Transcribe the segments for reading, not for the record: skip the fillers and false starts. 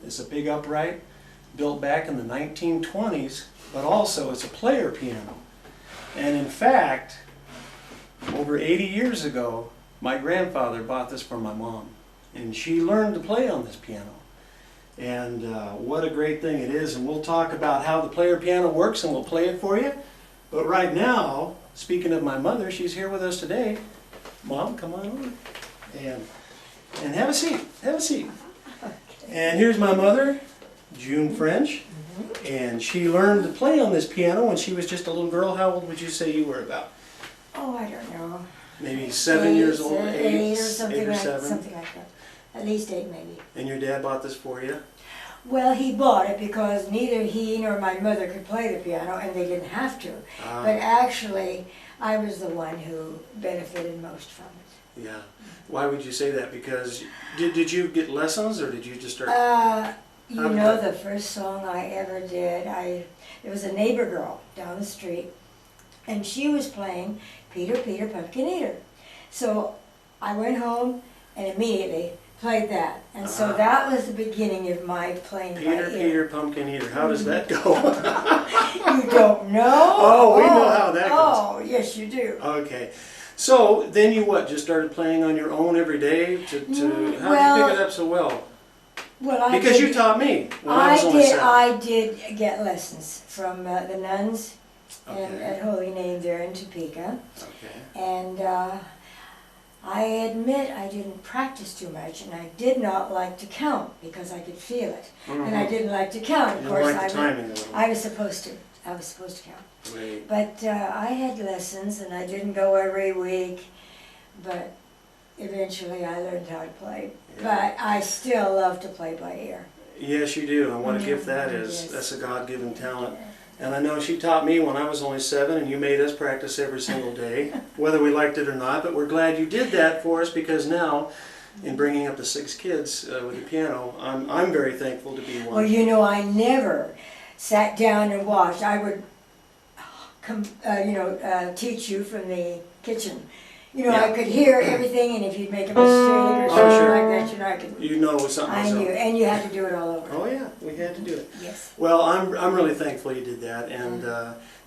It's a big upright, built back in the 1920s, but also it's a player piano. And in fact, over 80 years ago, my grandfather bought this for my mom, and she learned to play on this piano. And what a great thing it is, and we'll talk about how the player piano works and we'll play it for you. But right now, speaking of my mother, she's here with us today. Mom, come on over. And have a seat, have a seat. And here's my mother, June French, and she learned to play on this piano when she was just a little girl. How old would you say you were about? Oh, I don't know. Maybe 7 years old, eight or something, eight or like, seven? something like that. At least 8 maybe. And your dad bought this for you? Well, he bought it because neither he nor my mother could play the piano, and they didn't have to. But actually, I was the one who benefited most from it. Yeah. Why would you say that? Because did you get lessons, or did you just start? You know, the first song I ever did, it was a neighbor girl down the street, and she was playing Peter, Peter, Pumpkin Eater. So I went home and immediately played that. And so that was the beginning of my playing Peter, by ear. Peter, Pumpkin Eater. How does that go? You don't know? Oh, we know how that goes. Oh, yes you do. Okay. So then you what? Just started playing on your own every day? How did you pick it up so well? Well, Because you taught me when I was only 7. I did get lessons from the nuns Okay. at Holy Name there in Topeka. Okay. And I admit I didn't practice too much, and I did not like to count because I could feel it. And I didn't like to count. Of You course, didn't like the timing a little. I was supposed to. I was supposed to count. Right. But I had lessons, and I didn't go every week. But eventually, I learned how to play. Yeah. But I still love to play by ear. Yes, you do. And what a gift that is. Yes. That's a God-given talent. And I know she taught me when I was only 7, and you made us practice every single day, whether we liked it or not. But we're glad you did that for us, because now, in bringing up the 6 kids with the piano, I'm very thankful to be one. Well, you know, I never sat down and watched. I would, teach you from the kitchen. You know, Yeah. I could hear everything, and if you'd make a mistake or something sure. like that, you know, I could. You know something. I knew, and you had to do it all over. Oh yeah, we had to do it. Yes. Well, I'm really thankful you did that, and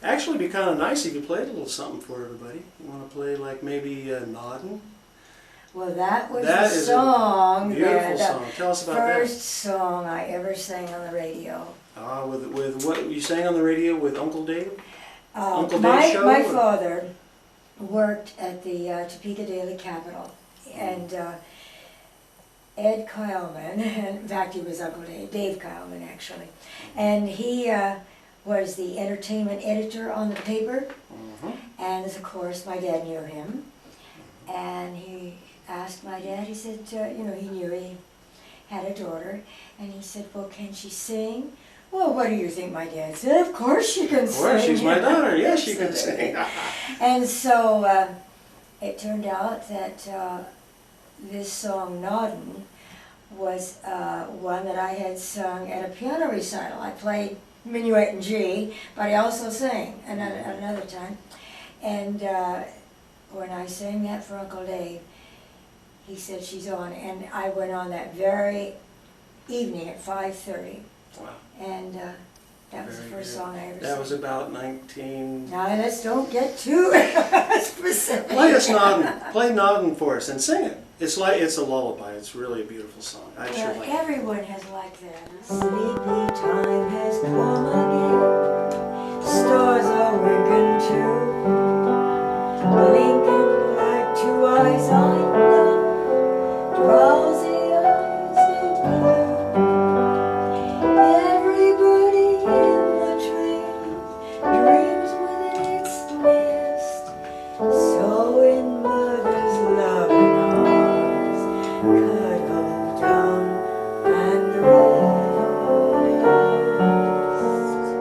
actually, it'd be kind of nice if you played a little something for everybody. You want to play like maybe Noddin'? Well, that was That the is song. a beautiful the song. Tell us about first song I ever sang on the radio. that. With what you sang on the radio with Uncle Dave? Uncle my Dave's show, my or- father worked at the Topeka Daily Capital, and Ed Kyleman, in fact he was Uncle Dave Kyleman actually, and he was the entertainment editor on the paper, and of course my dad knew him, and he asked my dad, he said, he knew he had a daughter, and he said, well, can she sing? Well, what do you think my dad said? Of course she can sing. Of course, she's my daughter. Yes, she can sing. And so it turned out that this song, Noddin', was one that I had sung at a piano recital. I played Minuet in G, but I also sang another time. And when I sang that for Uncle Dave, he said, she's on. And I went on that very evening at 5:30. Wow. And that was the first song I ever sang. That was about 19... Now let's don't get too specific. Play us Noddin'. Play Noddin' for us and sing it. It's a lullaby. It's really a beautiful song. I sure like it. Everyone has liked that. Sleepy time has come again. Stars are winking too. Blinking like 2 eyes on the drowsy eyes of blue. Everybody in the tree dreams within its nest. So in mother's loving arms, cuddle down and rest.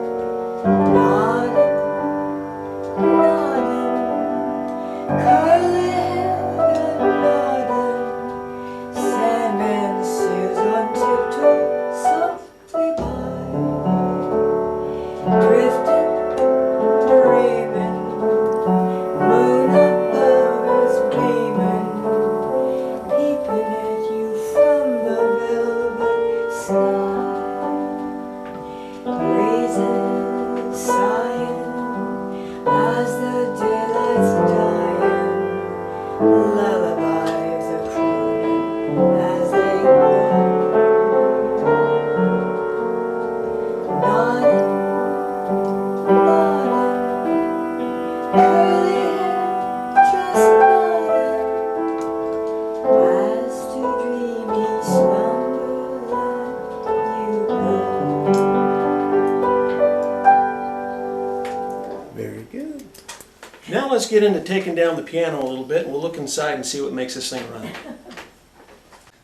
Now let's get into taking down the piano a little bit, and we'll look inside and see what makes this thing run.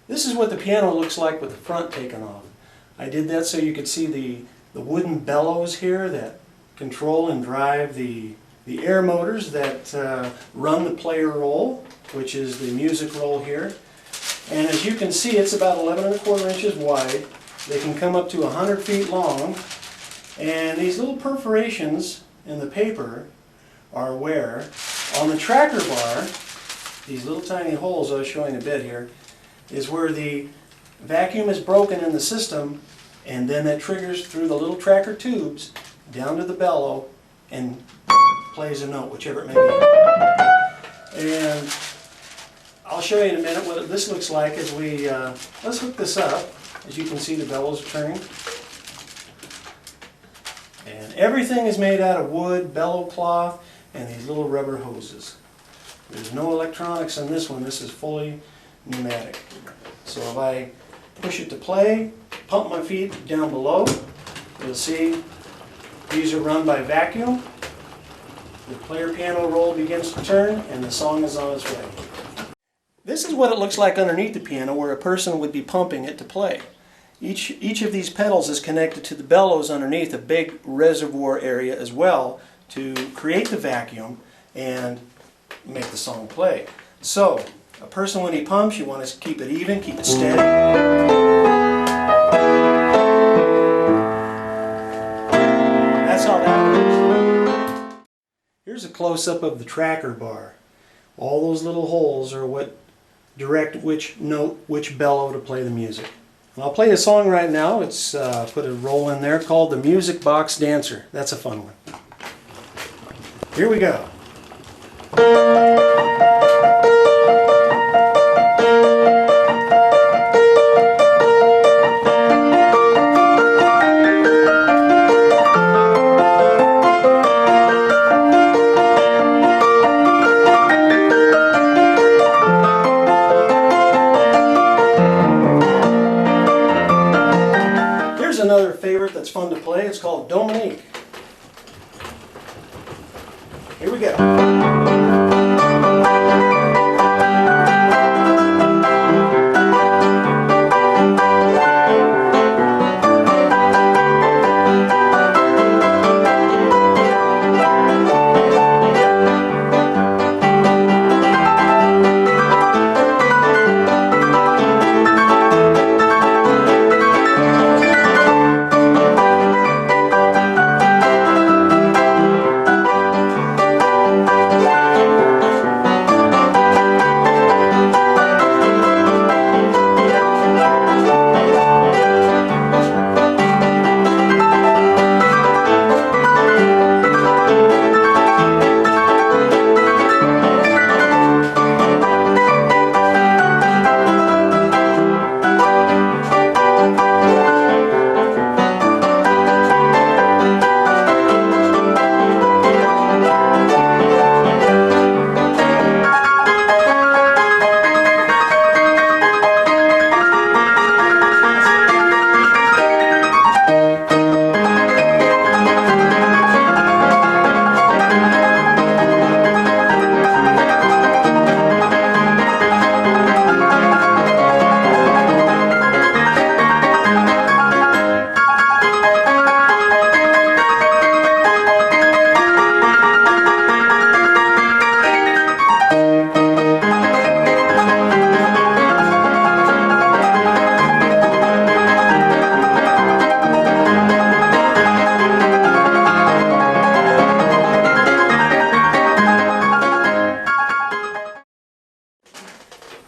This is what the piano looks like with the front taken off. I did that so you could see the wooden bellows here that control and drive the air motors that run the player roll, which is the music roll here. And as you can see, it's about 11¼ inches wide. They can come up to 100 feet long. And these little perforations in the paper are where, on the tracker bar, these little tiny holes I was showing a bit here, is where the vacuum is broken in the system, and then that triggers through the little tracker tubes down to the bellow and plays a note, whichever it may be. And I'll show you in a minute what this looks like as we, let's hook this up. As you can see, the bellows are turning. And everything is made out of wood, bellow cloth, and these little rubber hoses. There's no electronics on this one. This is fully pneumatic. So if I push it to play, pump my feet down below, you'll see these are run by vacuum. The player piano roll begins to turn, and the song is on its way. This is what it looks like underneath the piano, where a person would be pumping it to play. Each of these pedals is connected to the bellows underneath, a big reservoir area as well, to create the vacuum and make the song play. So, a person when he pumps, you want to keep it even, keep it steady. That's how that works. Here's a close-up of the tracker bar. All those little holes are what direct which note, which bellow to play the music. And I'll play a song right now. It's put a roll in there called the Music Box Dancer. That's a fun one. Here we go. Another favorite that's fun to play. It's called Dominique. Here we go.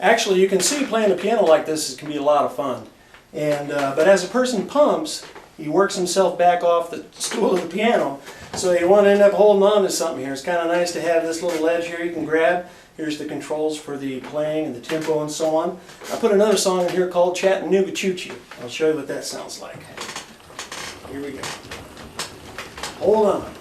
Actually, you can see playing the piano like this can be a lot of fun. And but as a person pumps, he works himself back off the stool of the piano. So you want to end up holding on to something here. It's kind of nice to have this little ledge here you can grab. Here's the controls for the playing and the tempo and so on. I put another song in here called Chattanooga Choo Choo. I'll show you what that sounds like. Here we go. Hold on.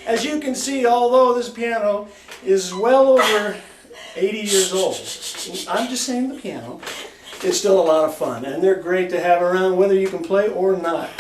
As you can see, although this piano is well over 80 years old, I'm just saying the piano, it's still a lot of fun. And they're great to have around whether you can play or not.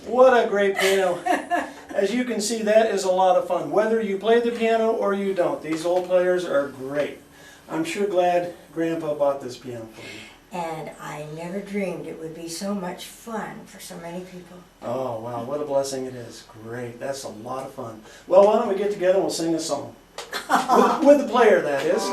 What a great piano. As you can see, that is a lot of fun. Whether you play the piano or you don't, these old players are great. I'm sure glad Grandpa bought this piano for you. And I never dreamed it would be so much fun for so many people. Oh, wow, what a blessing it is. Great, that's a lot of fun. Well, why don't we get together and we'll sing a song. With the player, that is.